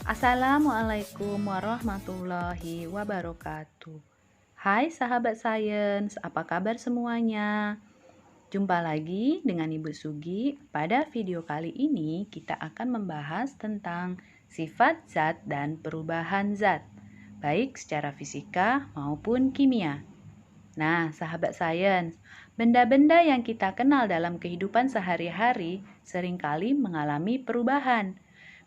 Assalamualaikum warahmatullahi wabarakatuh. Hai sahabat sains, apa kabar semuanya? Jumpa lagi dengan Ibu Sugi. Pada video kali ini kita akan membahas tentang sifat zat dan perubahan zat, baik secara fisika maupun kimia. Nah, sahabat sains, benda-benda yang kita kenal dalam kehidupan sehari-hari seringkali mengalami perubahan,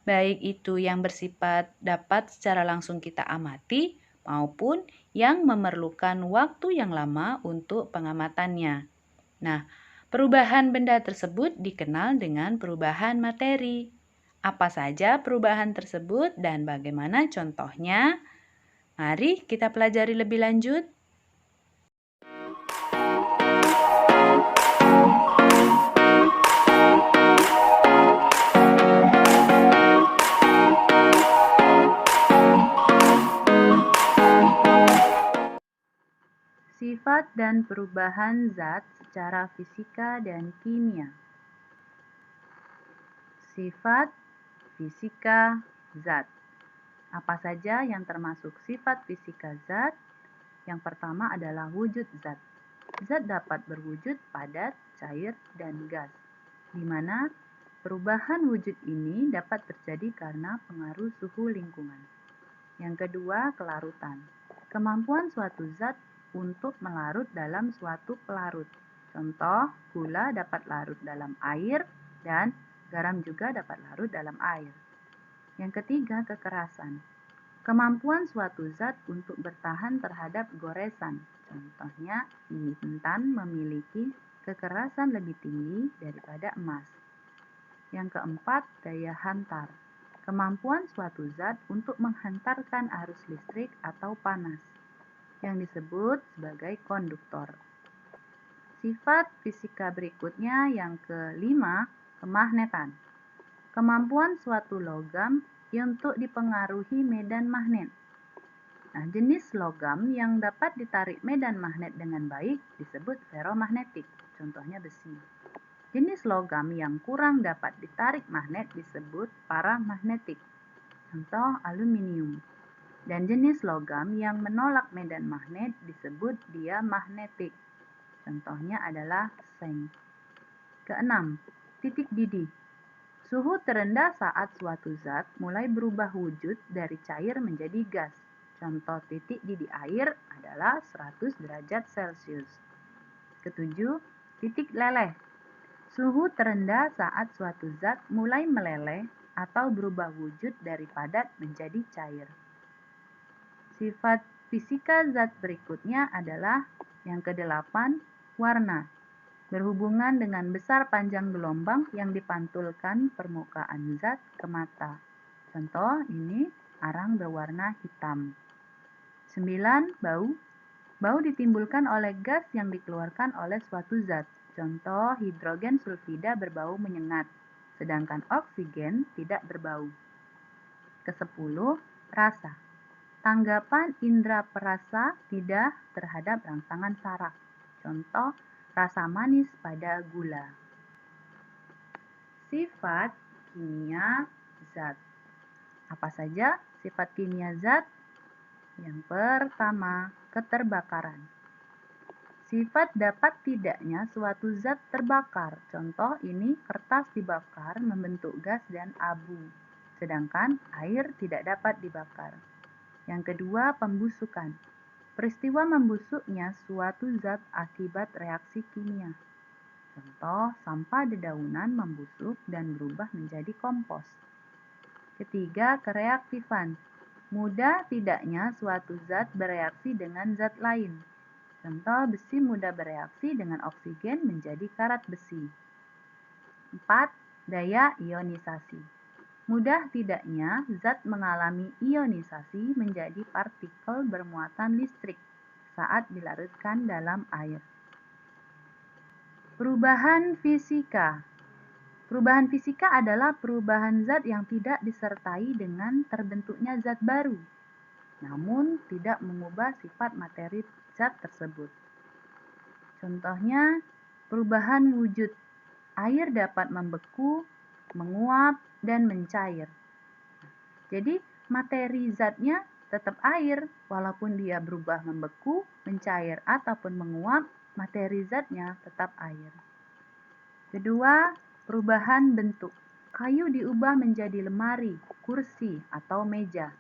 baik itu yang bersifat dapat secara langsung kita amati maupun yang memerlukan waktu yang lama untuk pengamatannya. Nah, perubahan benda tersebut dikenal dengan perubahan materi. Apa saja perubahan tersebut dan bagaimana contohnya? Mari kita pelajari lebih lanjut. Sifat dan perubahan zat secara fisika dan kimia. Sifat fisika zat. Apa saja yang termasuk sifat fisika zat? Yang pertama adalah wujud zat. Zat dapat berwujud padat, cair, dan gas, di mana perubahan wujud ini dapat terjadi karena pengaruh suhu lingkungan. Yang kedua, kelarutan. Kemampuan suatu zat untuk melarut dalam suatu pelarut. Contoh, gula dapat larut dalam air dan garam juga dapat larut dalam air. Yang ketiga, kekerasan. Kemampuan suatu zat untuk bertahan terhadap goresan. Contohnya, intan memiliki kekerasan lebih tinggi daripada emas. Yang keempat, daya hantar. Kemampuan suatu zat untuk menghantarkan arus listrik atau panas, yang disebut sebagai konduktor. Sifat fisika berikutnya yang kelima, kemagnetan. Kemampuan suatu logam untuk dipengaruhi medan magnet. Nah, jenis logam yang dapat ditarik medan magnet dengan baik disebut ferromagnetik, contohnya besi. Jenis logam yang kurang dapat ditarik magnet disebut paramagnetik, contoh aluminium. Dan jenis logam yang menolak medan magnet disebut diamagnetik, contohnya adalah seng. Keenam, titik didih. Suhu terendah saat suatu zat mulai berubah wujud dari cair menjadi gas. Contoh titik didih air adalah 100 derajat Celcius. Ketujuh, titik leleh. Suhu terendah saat suatu zat mulai meleleh atau berubah wujud dari padat menjadi cair. Sifat fisika zat berikutnya adalah yang kedelapan, warna. Berhubungan dengan besar panjang gelombang yang dipantulkan permukaan zat ke mata. Contoh ini arang berwarna hitam. 9. Bau. Bau ditimbulkan oleh gas yang dikeluarkan oleh suatu zat. Contoh hidrogen sulfida berbau menyengat, sedangkan oksigen tidak berbau. Kesepuluh, rasa. Tanggapan indera perasa lidah terhadap rangsangan saraf. Contoh rasa manis pada gula. Sifat kimia zat. Apa saja sifat kimia zat? Yang pertama, keterbakaran. Sifat dapat tidaknya suatu zat terbakar. Contoh ini kertas dibakar membentuk gas dan abu, sedangkan air tidak dapat dibakar. Yang kedua, pembusukan. Peristiwa membusuknya suatu zat akibat reaksi kimia. Contoh, sampah dedaunan membusuk dan berubah menjadi kompos. Ketiga, kereaktifan. Mudah tidaknya suatu zat bereaksi dengan zat lain. Contoh, besi mudah bereaksi dengan oksigen menjadi karat besi. 4. Daya ionisasi. Mudah tidaknya zat mengalami ionisasi menjadi partikel bermuatan listrik saat dilarutkan dalam air. Perubahan fisika. Perubahan fisika adalah perubahan zat yang tidak disertai dengan terbentuknya zat baru, namun tidak mengubah sifat materi zat tersebut. Contohnya, perubahan wujud. Air dapat membeku, menguap, dan mencair. Jadi materi zatnya tetap air, walaupun dia berubah membeku, mencair, ataupun menguap, materi zatnya tetap air. Kedua, perubahan bentuk. Kayu diubah menjadi lemari, kursi, atau meja.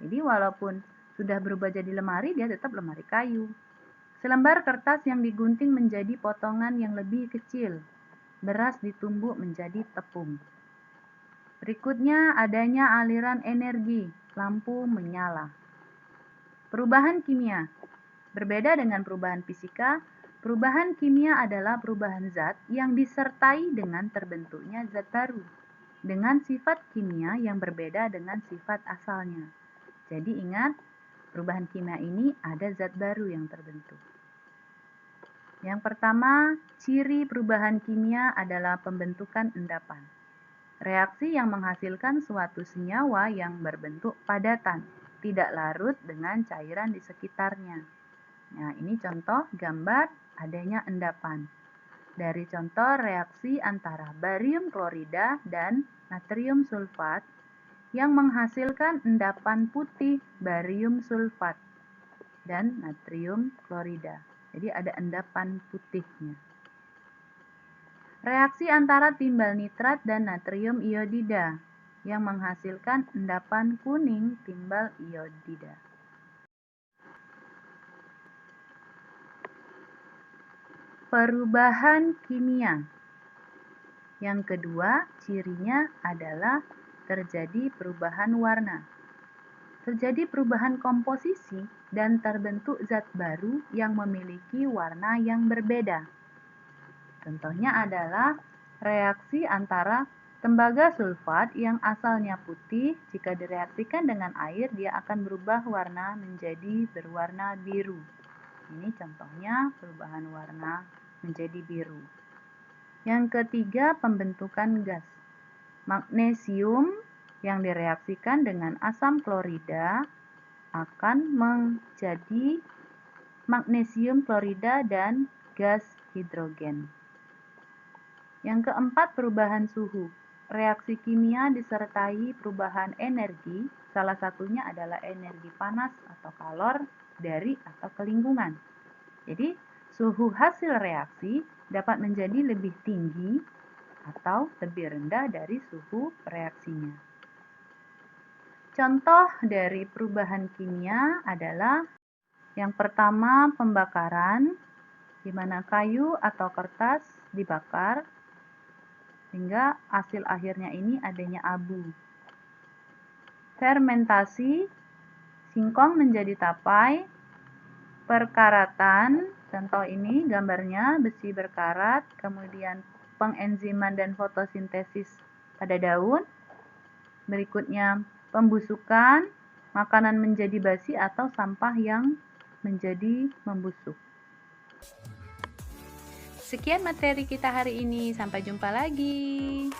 Jadi walaupun sudah berubah jadi lemari, dia tetap lemari kayu. Selembar kertas yang digunting menjadi potongan yang lebih kecil. Beras ditumbuk menjadi tepung. Berikutnya adanya aliran energi, lampu menyala. Perubahan kimia. Berbeda dengan perubahan fisika, perubahan kimia adalah perubahan zat yang disertai dengan terbentuknya zat baru, dengan sifat kimia yang berbeda dengan sifat asalnya. Jadi ingat, perubahan kimia ini ada zat baru yang terbentuk. Yang pertama, ciri perubahan kimia adalah pembentukan endapan. Reaksi yang menghasilkan suatu senyawa yang berbentuk padatan, tidak larut dengan cairan di sekitarnya. Nah, ini contoh gambar adanya endapan. Dari contoh reaksi antara barium klorida dan natrium sulfat yang menghasilkan endapan putih barium sulfat dan natrium klorida. Jadi ada endapan putihnya. Reaksi antara timbal nitrat dan natrium iodida yang menghasilkan endapan kuning timbal iodida. Perubahan kimia. Yang kedua, cirinya adalah terjadi perubahan warna. Terjadi perubahan komposisi dan terbentuk zat baru yang memiliki warna yang berbeda. Contohnya adalah reaksi antara tembaga sulfat yang asalnya putih, jika direaksikan dengan air dia akan berubah warna menjadi berwarna biru. Ini contohnya perubahan warna menjadi biru. Yang ketiga, pembentukan gas. Magnesium yang direaksikan dengan asam klorida akan menjadi magnesium klorida dan gas hidrogen. Yang keempat, perubahan suhu. Reaksi kimia disertai perubahan energi, salah satunya adalah energi panas atau kalor dari atau ke lingkungan. Jadi, suhu hasil reaksi dapat menjadi lebih tinggi atau lebih rendah dari suhu reaksinya. Contoh dari perubahan kimia adalah yang pertama, pembakaran, di mana kayu atau kertas dibakar sehingga hasil akhirnya ini adanya abu. Fermentasi, singkong menjadi tapai. Perkaratan, contoh ini gambarnya besi berkarat, kemudian pengenziman dan fotosintesis pada daun. Berikutnya pembusukan, makanan menjadi basi atau sampah yang menjadi membusuk. Sekian materi kita hari ini, sampai jumpa lagi.